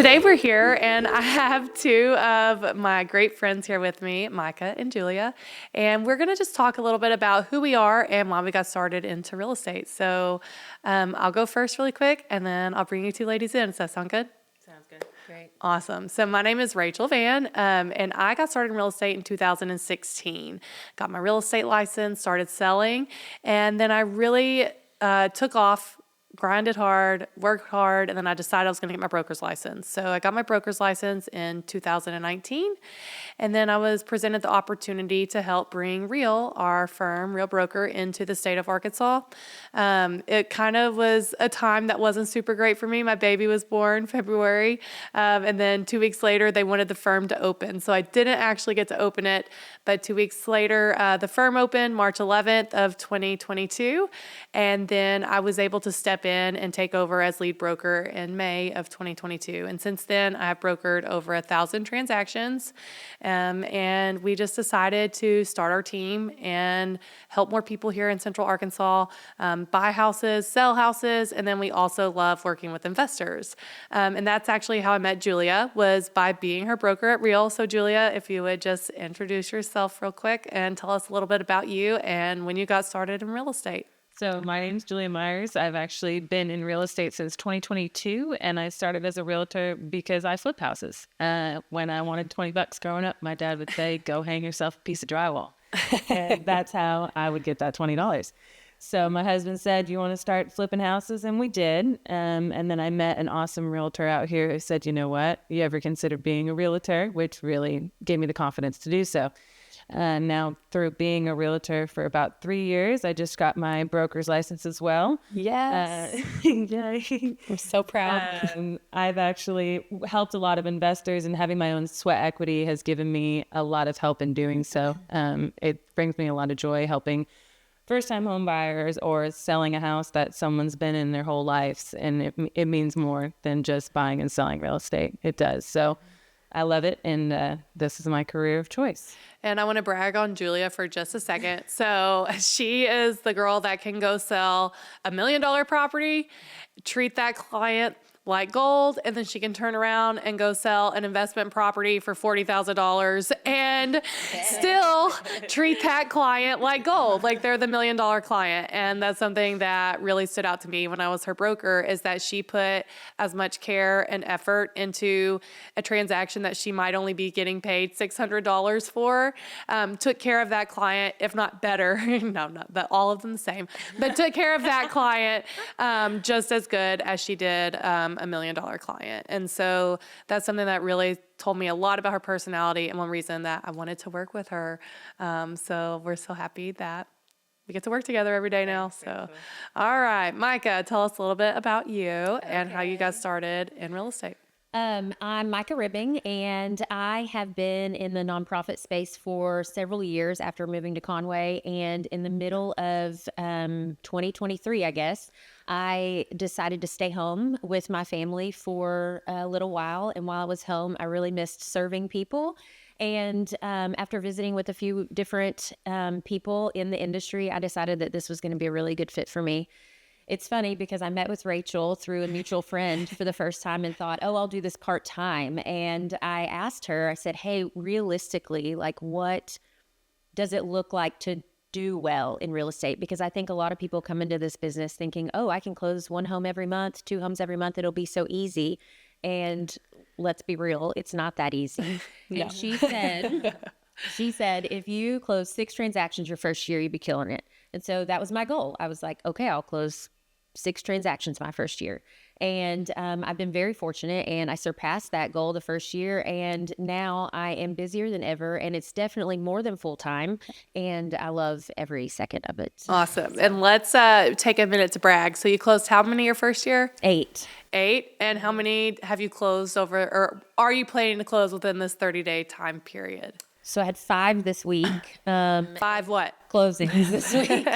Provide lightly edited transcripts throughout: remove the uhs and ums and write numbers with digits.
today we're here, and I have two of my great friends here with me, Micah and Julia, and we're going to just talk a little bit about who we are and why we got started into real estate. So I'll go first really quick, and then I'll bring you two ladies in. Does that sound good? Sounds good. Great. Awesome. So my name is Rachel Van, and I got started in real estate in 2016. Got my real estate license, started selling, and then I really took off, grinded hard, worked hard, and then I decided I was going to get my broker's license. So I got my broker's license in 2019, and then I was presented the opportunity to help bring Real, our firm, Real Broker, into the state of Arkansas. It kind of was a time that wasn't super great for me. My baby was born February, and then 2 weeks later, they wanted the firm to open. So I didn't actually get to open it, but 2 weeks later, the firm opened March 11th of 2022, and then I was able to step in and take over as lead broker in May of 2022. And since then, I have brokered over 1,000 transactions. And we just decided to start our team and help more people here in Central Arkansas buy houses, sell houses, and then we also love working with investors. And that's actually how I met Julia, was by being her broker at Real. So Julia, if you would just introduce yourself real quick and tell us a little bit about you and when you got started in real estate. So my name's Julia Myers. I've actually been in real estate since 2022, and I started as a realtor because I flip houses. When I wanted $20 growing up, my dad would say, "Go hang yourself a piece of drywall." And that's how I would get that $20. So my husband said, "You want to start flipping houses?" And we did. And then I met an awesome realtor out here who said, "You know what? You ever consider being a realtor?" Which really gave me the confidence to do so. Now, through being a realtor for about 3 years, I just got my broker's license as well. Yes. Yay. I'm so proud. I've actually helped a lot of investors, and having my own sweat equity has given me a lot of help in doing so. It brings me a lot of joy helping first-time home buyers or selling a house that someone's been in their whole lives. And it means more than just buying and selling real estate. It does. So I love it, and this is my career of choice. And I want to brag on Julia for just a second. So she is the girl that can go sell $1 million property, treat that client like gold, and then she can turn around and go sell an investment property for $40,000 and still treat that client like gold, like they're the $1 million client. And that's something that really stood out to me when I was her broker, is that she put as much care and effort into a transaction that she might only be getting paid $600 for, took care of that client, if not better, no, not but all of them the same, but took care of that client just as good as she did $1 million client. And so that's something that really told me a lot about her personality, and one reason that I wanted to work with her. So we're so happy that we get to work together every day now. So, all right, Micah, tell us a little bit about you and how you got started in real estate. I'm Micah Ribbing, and I have been in the nonprofit space for several years after moving to Conway. And in the middle of 2023, I guess, I decided to stay home with my family for a little while. And while I was home, I really missed serving people. And after visiting with a few different people in the industry, I decided that this was going to be a really good fit for me. It's funny because I met with Rachel through a mutual friend for the first time and thought, oh, I'll do this part-time. And I asked her, I said, hey, realistically, like, what does it look like to do well in real estate? Because I think a lot of people come into this business thinking, oh, I can close one home every month, 2 homes every month. It'll be so easy. And let's be real, it's not that easy. No. And she said, if you close 6 transactions your first year, you'd be killing it. And so that was my goal. I was like, okay, I'll close 6 transactions my first year. And I've been very fortunate, and I surpassed that goal the first year. And now I am busier than ever, and it's definitely more than full time. And I love every second of it. Awesome. And let's take a minute to brag. So you closed how many your first year? 8. 8. And how many have you closed over, or are you planning to close within this 30-day time period? So I had 5 this week. 5 what? Closings this week.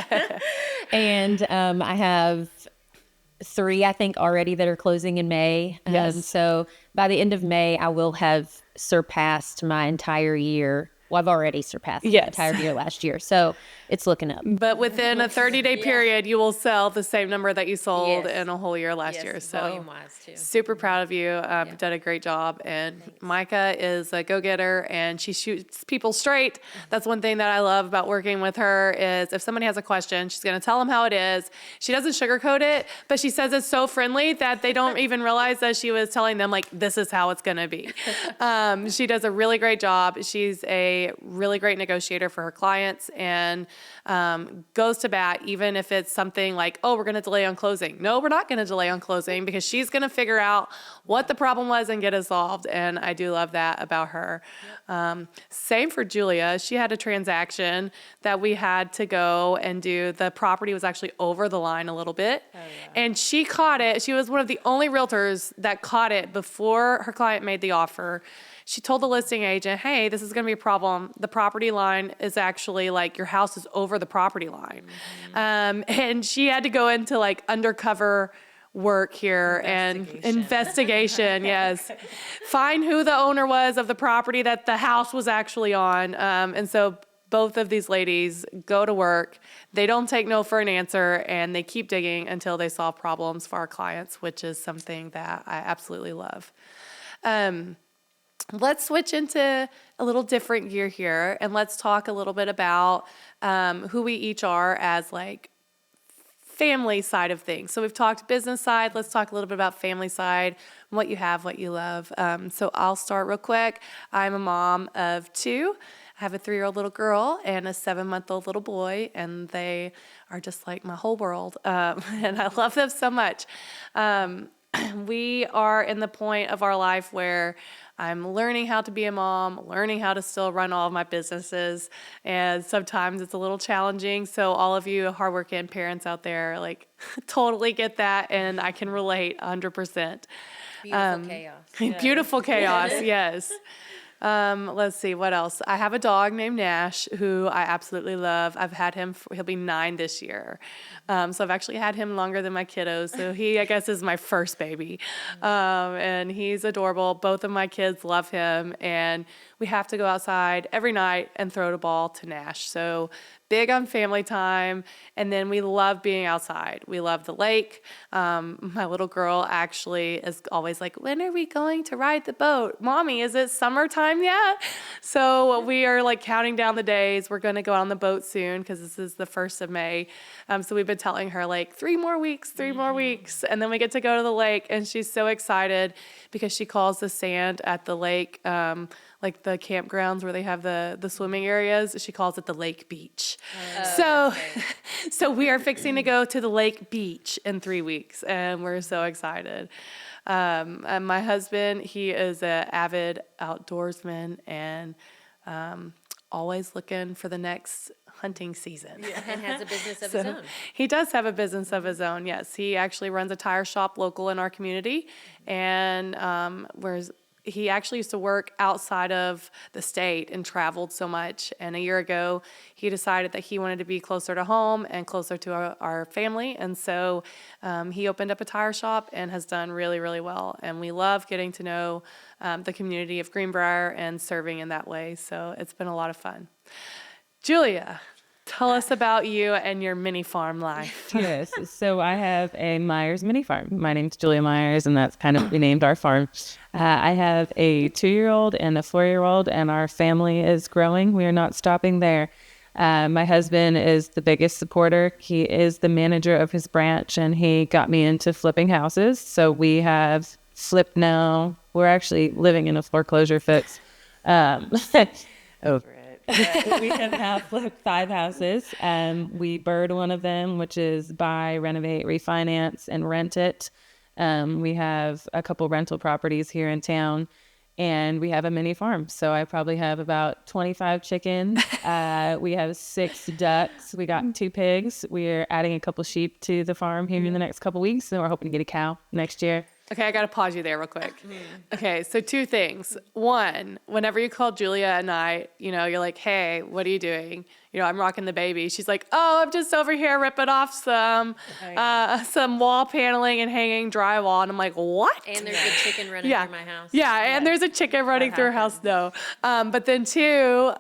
And I have 3, I think, already that are closing in May. Yes. So by the end of May, I will have surpassed my entire year Well, I've already surpassed the Yes. entire year last year, so it's looking up. But within a 30-day period, you will sell the same number that you sold Yes. in a whole year last Yes, year. So volume-wise, too. super proud of you. You've done a great job. And Micah is a go-getter, and she shoots people straight. That's one thing that I love about working with her is if somebody has a question, she's going to tell them how it is. She doesn't sugarcoat it, but she says it so friendly that they don't even realize that she was telling them, like, this is how it's going to be. She does a really great job. She's a really great negotiator for her clients and goes to bat even if it's something like, oh, we're going to delay on closing. No, we're not going to delay on closing because she's going to figure out what the problem was and get it solved. And I do love that about her. Same for Julia. She had a transaction that we had to go and do. The property was actually over the line a little bit. And she caught it. She was one of the only realtors that caught it before her client made the offer. She told the listing agent, hey, this is going to be a problem. The property line is actually like your house is over the property line. And she had to go into like undercover work here and investigation, yes. Find who the owner was of the property that the house was actually on. And so both of these ladies go to work. They don't take no for an answer, and they keep digging until they solve problems for our clients, which is something that I absolutely love. Let's switch into a little different gear here, and let's talk a little bit about who we each are as like family side of things. So we've talked business side. Let's talk a little bit about family side, what you have, what you love. So I'll start real quick. I'm a mom of two. I have a 3-year-old little girl and a 7-month-old little boy, and they are just like my whole world. And I love them so much. We are in the point of our life where I'm learning how to be a mom, learning how to still run all of my businesses, and sometimes it's a little challenging. So all of you hardworking parents out there, like, totally get that, and I can relate 100%. Beautiful chaos. Beautiful chaos, yes. Let's see, what else? I have a dog named Nash who I absolutely love. I've had him, he'll be 9 this year. So I've actually had him longer than my kiddos. So he, I guess, is my first baby. And he's adorable. Both of my kids love him. And we have to go outside every night and throw the ball to Nash. So big on family time. And then we love being outside. We love the lake. My little girl actually is always like, when are we going to ride the boat? Mommy, is it summertime yet? So we are like counting down the days. We're going to go on the boat soon because this is the 1st of May. So we've been telling her like 3 more weeks. And then we get to go to the lake. And she's so excited because she calls the sand at the lake, like the campgrounds where they have the swimming areas, she calls it the lake beach. So we are fixing to go to the lake beach in 3 weeks, and we're so excited. And my husband, he is an avid outdoorsman and always looking for the next hunting season. And has a business of his own. He does have a business of his own, yes. He actually runs a tire shop local in our community, and whereas he actually used to work outside of the state and traveled so much. And a year ago, he decided that he wanted to be closer to home and closer to our family. And so he opened up a tire shop and has done really, really well. And we love getting to know the community of Greenbrier and serving in that way. So it's been a lot of fun. Julia, tell us about you and your mini farm life. Yes. So I have a Myers mini farm. My name's Julia Myers, and that's kind of what we named our farm. I have a 2-year-old and a 4-year-old, and our family is growing. We are not stopping there. My husband is the biggest supporter. He is the manager of his branch, and he got me into flipping houses. So we have flipped now. We're actually living in a foreclosure fix over it. We have now flipped 5 houses. We bird one of them, which is buy, renovate, refinance, and rent it. We have a couple rental properties here in town, and we have a mini farm. So I probably have about 25 chickens. We have 6 ducks. We got 2 pigs. We're adding a couple sheep to the farm here in the next couple weeks, and we're hoping to get a cow next year. Okay, I got to pause you there real quick. Okay, so two things. One, whenever you call Julia at night, you're like, hey, what are you doing? I'm rocking the baby. She's like, oh, I'm just over here ripping off some wall paneling and hanging drywall. And I'm like, what? And there's a chicken running through my house. Yeah, and there's a chicken running through her house, though. But then two,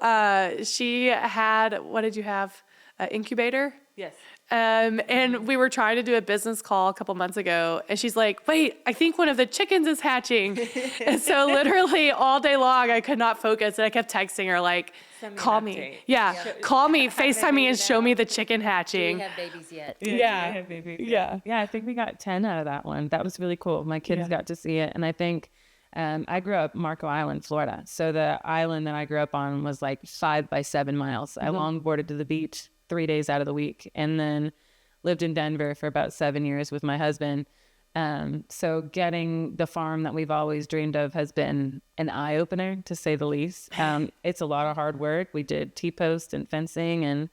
she had, what did you have? Incubator? Yes. And we were trying to do a business call a couple months ago, and she's like, wait, I think one of the chickens is hatching. And so literally all day long, I could not focus, and I kept texting her like, call me. Yeah, call me, FaceTime me, and show me the chicken hatching. Do we have babies yet? Yeah. Yeah, I think we got 10 out of that one. That was really cool. My kids got to see it. And I think I grew up Marco Island, Florida. So the island that I grew up on was like 5 by 7 miles. I longboarded to the beach 3 days out of the week, and then lived in Denver for about 7 years with my husband. So getting the farm that we've always dreamed of has been an eye-opener, to say the least. It's a lot of hard work. We did T-post and fencing, and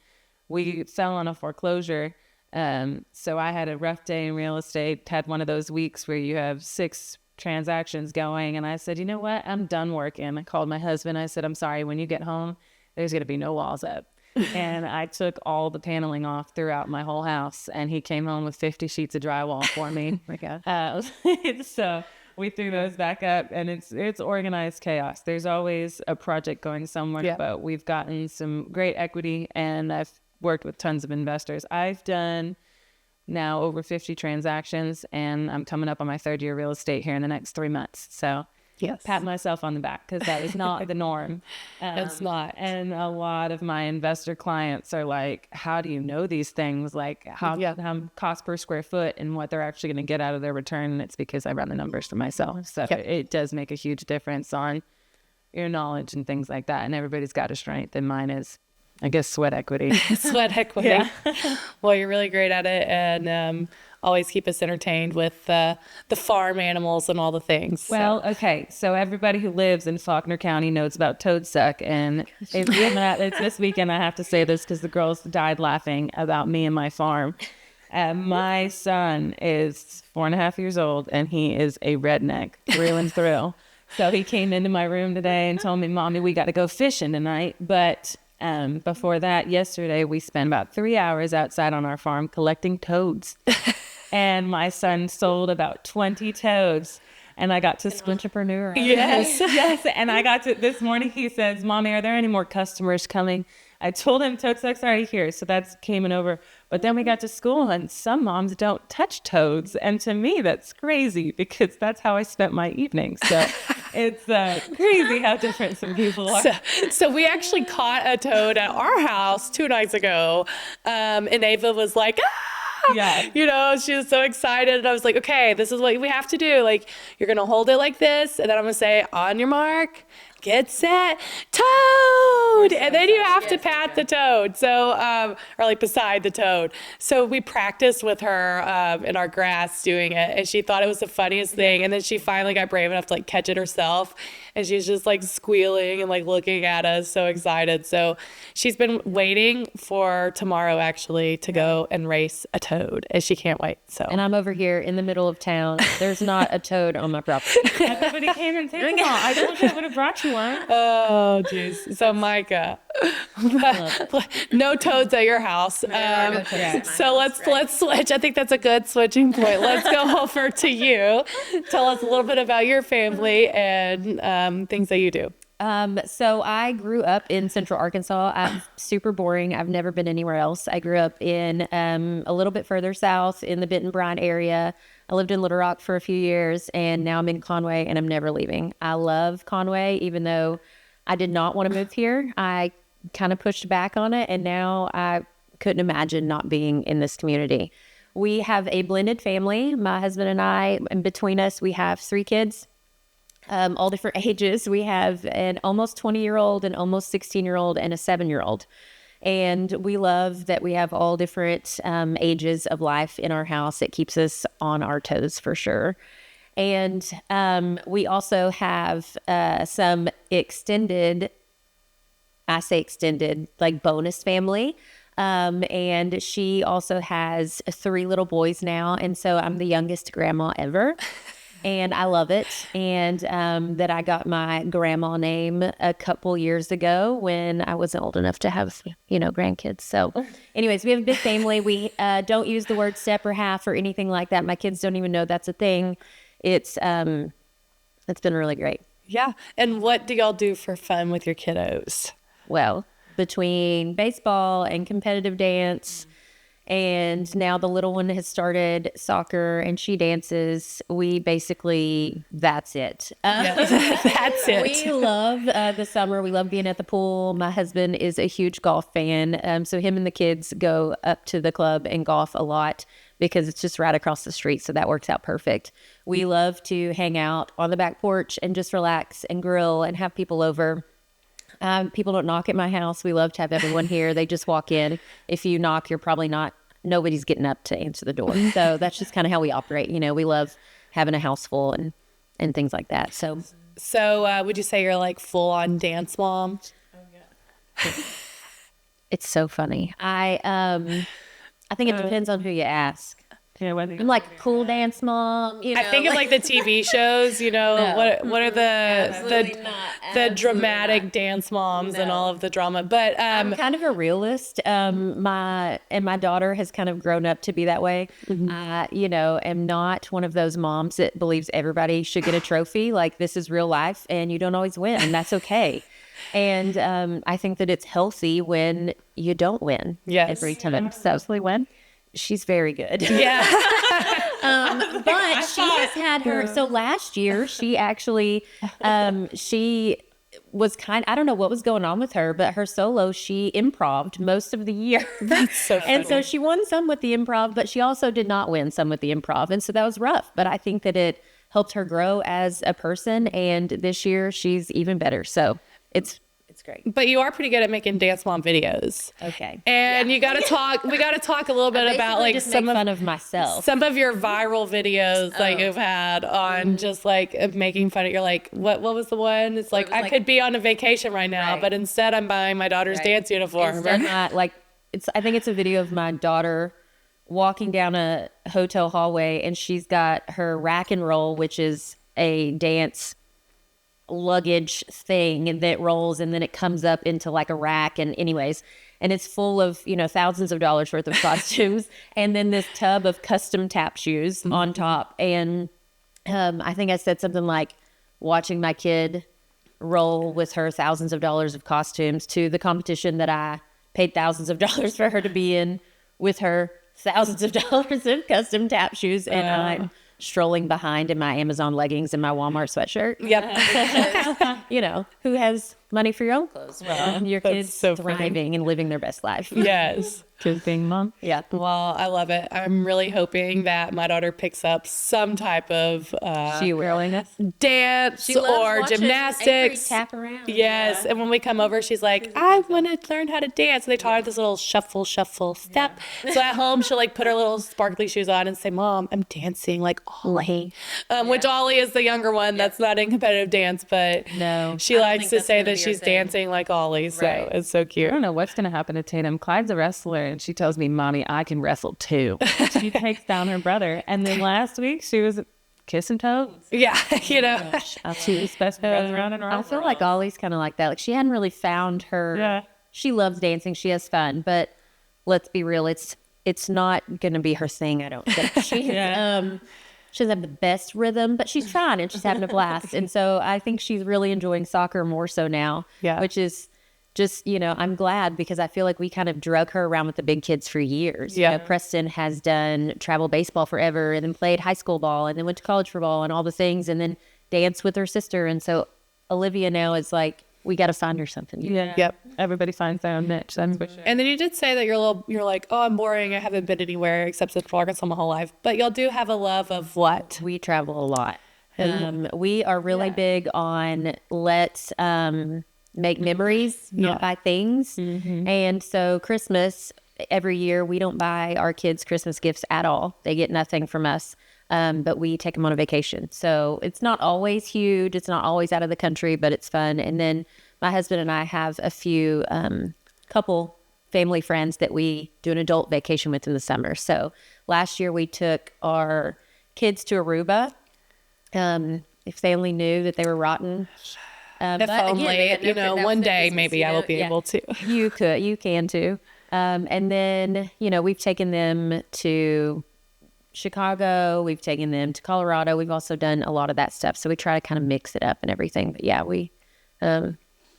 we fell on a foreclosure. So I had a rough day in real estate, had one of those weeks where you have 6 transactions going, and I said, you know what? I'm done working. I called my husband. I said, I'm sorry, when you get home, there's going to be no walls up. And I took all the paneling off throughout my whole house, and he came home with 50 sheets of drywall for me. Oh my God. So we threw those back up, and it's organized chaos. There's always a project going somewhere, but we've gotten some great equity, and I've worked with tons of investors. I've done now over 50 transactions, and I'm coming up on my 3rd year real estate here in the next 3 months. So pat myself on the back, because that is not the norm. It's not. And a lot of my investor clients are like, how do you know these things? Like how cost per square foot and what they're actually going to get out of their return. And it's because I run the numbers for myself. So it does make a huge difference on your knowledge and things like that. And everybody's got a strength, and mine is, I guess, sweat equity. Sweat equity. Yeah. Well, you're really great at it, and always keep us entertained with the farm animals and all the things. Well, okay. So everybody who lives in Faulkner County knows about toad suck. And it's this weekend, I have to say this because the girls died laughing about me and my farm. My son is 4.5 years old, and he is a redneck through and through. So he came into my room today and told me, Mommy, we got to go fishing tonight. But before that, yesterday, we spent about 3 hours outside on our farm collecting toads. And my son sold about 20 toads, and I got to entrepreneur. Yes. And I got to, this morning he says, Mommy, are there any more customers coming? I told him toad suck's already here, so that's came over. But then we got to school, and some moms don't touch toads. And to me, that's crazy, because that's how I spent my evenings. So it's crazy how different some people are. So we actually caught a toad at our house 2 nights ago, and Ava was like, Yeah. She was so excited. And I was like, okay, this is what we have to do. Like, you're going to hold it like this. And then I'm going to say, on your mark, get set, toad. And then you have to pat the toad. So, or like beside the toad. So we practiced with her in our grass doing it. And she thought it was the funniest thing. And then she finally got brave enough to like catch it herself. And she's just like squealing and like looking at us, so excited. So she's been waiting for tomorrow actually to go and race a toad, and she can't wait. So And I'm over here in the middle of town. There's not a toad on my property. Everybody came and taken them all. I told you I would have brought you one. Oh, jeez. So Micah, no toads at your house. So let's switch. I think that's a good switching point. Let's go over to you. Tell us a little bit about your family and things that you do. So I grew up in Central Arkansas. I'm super boring. I've never been anywhere else. I grew up in a little bit further south in the Benton Bryan area. I lived in Little Rock for a few years, and now I'm in Conway, and I'm never leaving. I love Conway, even though I did not want to move here. I kind of pushed back on it, and now I couldn't imagine not being in this community. We have a blended family. My husband and I, and between us, we have 3 kids. All different ages. We have an almost 20-year-old, an almost 16-year-old, and a 7-year-old. And we love that we have all different ages of life in our house. It keeps us on our toes for sure. And we also have some extended, I say extended, like bonus family. And she also has 3 little boys now. And so I'm the youngest grandma ever. and I love it. And that I got my grandma name a couple years ago when I wasn't old enough to have, grandkids. So anyways, we have a big family. We don't use the word step or half or anything like that. My kids don't even know that's a thing. It's been really great. Yeah. And what do y'all do for fun with your kiddos? Well, between baseball and competitive dance, and now the little one has started soccer and she dances. That's it. That's it. We love the summer. We love being at the pool. My husband is a huge golf fan. So him and the kids go up to the club and golf a lot because it's just right across the street. So that works out perfect. We love to hang out on the back porch and just relax and grill and have people over. People don't knock at my house. We love to have everyone here. They just walk in. If you knock, nobody's getting up to answer the door. So that's just kind of how we operate. We love having a house full and things like that. So would you say you're like full on dance mom? it's so funny. I think it depends on who you ask. Yeah, I'm like cool dance mom. I think of like the TV shows, what are the dramatic dance moms and all of the drama. But I'm kind of a realist. My daughter has kind of grown up to be that way. I, am not one of those moms that believes everybody should get a trophy. Like this is real life and you don't always win and that's okay. And I think that it's healthy when you don't win every time. So win. She's very good. Yeah. But she has had her. So last year, she actually, she was I don't know what was going on with her, but her solo, she improv'd most of the year. That's so funny. And so she won some with the improv, but she also did not win some with the improv. And so that was rough. But I think that it helped her grow as a person. And this year, she's even better. So it's great. But you are pretty good at making dance mom videos. Okay. And we got to talk a little bit about like just make fun of myself. Some of your viral videos that you've had on just like making fun of, you're like, what was the one? It's like, I could be on a vacation right now, but instead I'm buying my daughter's dance uniform. Instead, I think it's a video of my daughter walking down a hotel hallway and she's got her rack and roll, which is a dance luggage thing that rolls and then it comes up into like a rack and it's full of thousands of dollars worth of costumes and then this tub of custom tap shoes on top. And I think I said something like watching my kid roll with her thousands of dollars of costumes to the competition that I paid thousands of dollars for her to be in with her thousands of dollars of custom tap shoes and I'm strolling behind in my Amazon leggings and my Walmart sweatshirt. Yep. Who has money for your own clothes? Well, your kids so thriving and living their best life. Yes. Kids being mom. Yeah. Well, I love it. I'm really hoping that my daughter picks up some type of willingness dance or gymnastics. Tap around. Yes. And when we come over, she's like, I want to learn how to dance. And they taught her this little shuffle step. So at home, she'll like put her little sparkly shoes on and say, Mom, I'm dancing like Ollie. Which Ollie is the younger one that's not in competitive dance, but she likes to say that she's dancing like Ollie. So it's so cute. I don't know what's going to happen to Tatum. Clyde's a wrestler and she tells me, Mommy, I can wrestle too. She takes down her brother. And then last week she was kissing toes. Yeah. She was best friends around and around. I feel like Ollie's kind of like that. Like she hadn't really found her. Yeah. She loves dancing. She has fun, but let's be real. It's not going to be her thing. I don't think she doesn't have the best rhythm, but she's trying and she's having a blast. And so I think she's really enjoying soccer more so now, which is just, I'm glad because I feel like we kind of drug her around with the big kids for years. Yeah. Preston has done travel baseball forever and then played high school ball and then went to college for ball and all the things and then danced with her sister. And so Olivia now is like, we got to find her something. Yeah. Yep. Everybody finds their own niche. That's for sure. And then you did say that you're like, oh, I'm boring. I haven't been anywhere except Central Arkansas my whole life. But y'all do have a love of what? We travel a lot. We are really big on let's make memories, not buy things. And so Christmas, every year, we don't buy our kids Christmas gifts at all. They get nothing from us. But we take them on a vacation. So it's not always huge. It's not always out of the country, but it's fun. And then my husband and I have a few couple family friends that we do an adult vacation with in the summer. So last year we took our kids to Aruba If they only knew that they were rotten. If But only, again, they have one no day business, maybe I will be yeah. able to. You can too. And then, we've taken them to Chicago. We've taken them to Colorado. We've also done a lot of that stuff. So we try to kind of mix it up and everything. But yeah, we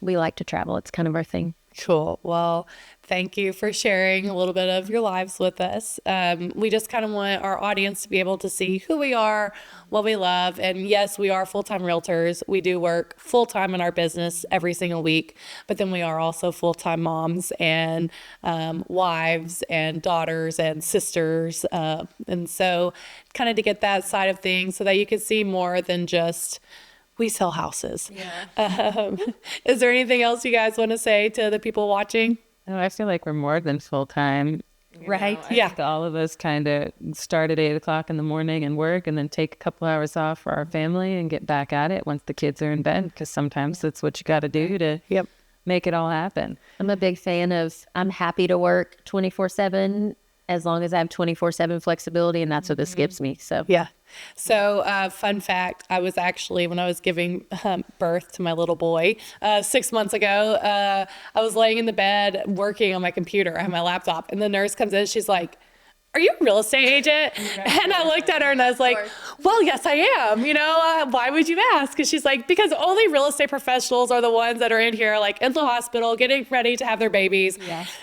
like to travel. It's kind of our thing. Cool. Well, thank you for sharing a little bit of your lives with us. We just kind of want our audience to be able to see who we are, what we love. And yes, we are full-time realtors. We do work full-time in our business every single week, but then we are also full-time moms and wives and daughters and sisters. And so kind of to get that side of things so that you can see more than just we sell houses. Yeah. Is there anything else you guys want to say to the people watching? Oh, I feel like we're more than full time. Right. Yeah. All of us kind of start at 8 o'clock in the morning and work, and then take a couple hours off for our family and get back at it once the kids are in bed, because sometimes that's what you got to do to make it all happen. I'm a big fan of, I'm happy to work 24/7 as long as I have 24/7 flexibility, and that's what this gives me. So Yeah. So, fun fact, I was actually, when I was giving birth to my little boy 6 months ago, I was laying in the bed working on my computer. I had my laptop, and the nurse comes in. She's like, "Are you a real estate agent?" And I looked at her and I was like, "Well, yes, I am. Why would you ask?" And she's like, "Because only real estate professionals are the ones that are in here, like in the hospital, getting ready to have their babies.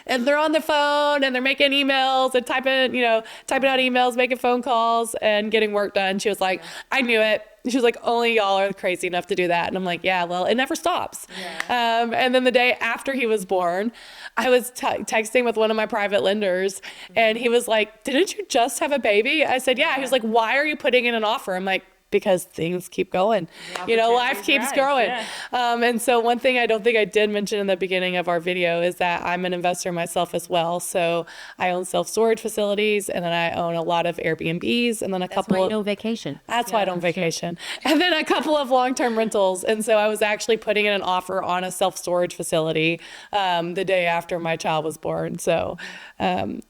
And they're on the phone and they're making emails and typing out emails, making phone calls and getting work done." She was like, "I knew it." She was like, "Only y'all are crazy enough to do that." And I'm like, "Yeah, well, it never stops." And then the day after he was born, I was texting with one of my private lenders, and he was like, "Didn't you just have a baby?" I said, "Yeah." He was like, "Why are you putting in an offer?" I'm like, "Because things keep going. Life keeps growing." And so one thing I don't think I did mention in the beginning of our video is that I'm an investor myself as well. So I own self-storage facilities, and then I own a lot of Airbnbs, and then a that's couple why you of don't vacation. that's why I don't vacation. And then a couple of long-term rentals. And so I was actually putting in an offer on a self-storage facility the day after my child was born. So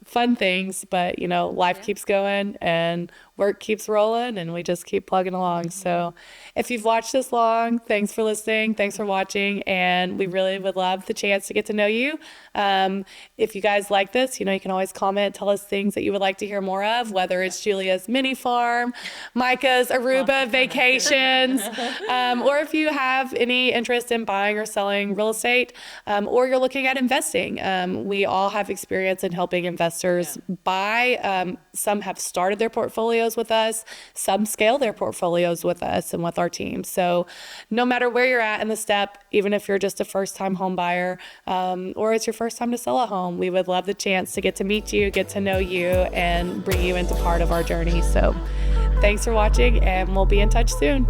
fun things, but life keeps going and work keeps rolling, and we just keep plugging along. So if you've watched this long, thanks for listening. Thanks for watching. And we really would love the chance to get to know you. If you guys like this, you can always comment, tell us things that you would like to hear more of, whether it's Julia's mini farm, Micah's Aruba vacations, or if you have any interest in buying or selling real estate, or you're looking at investing. We all have experience in helping investors buy. Some have started their portfolios with us, some scale their portfolios with us and with our team. So no matter where you're at in the step, even if you're just a first-time home buyer, or it's your first time to sell a home, we would love the chance to get to meet you, get to know you, and bring you into part of our journey. So thanks for watching, and we'll be in touch soon.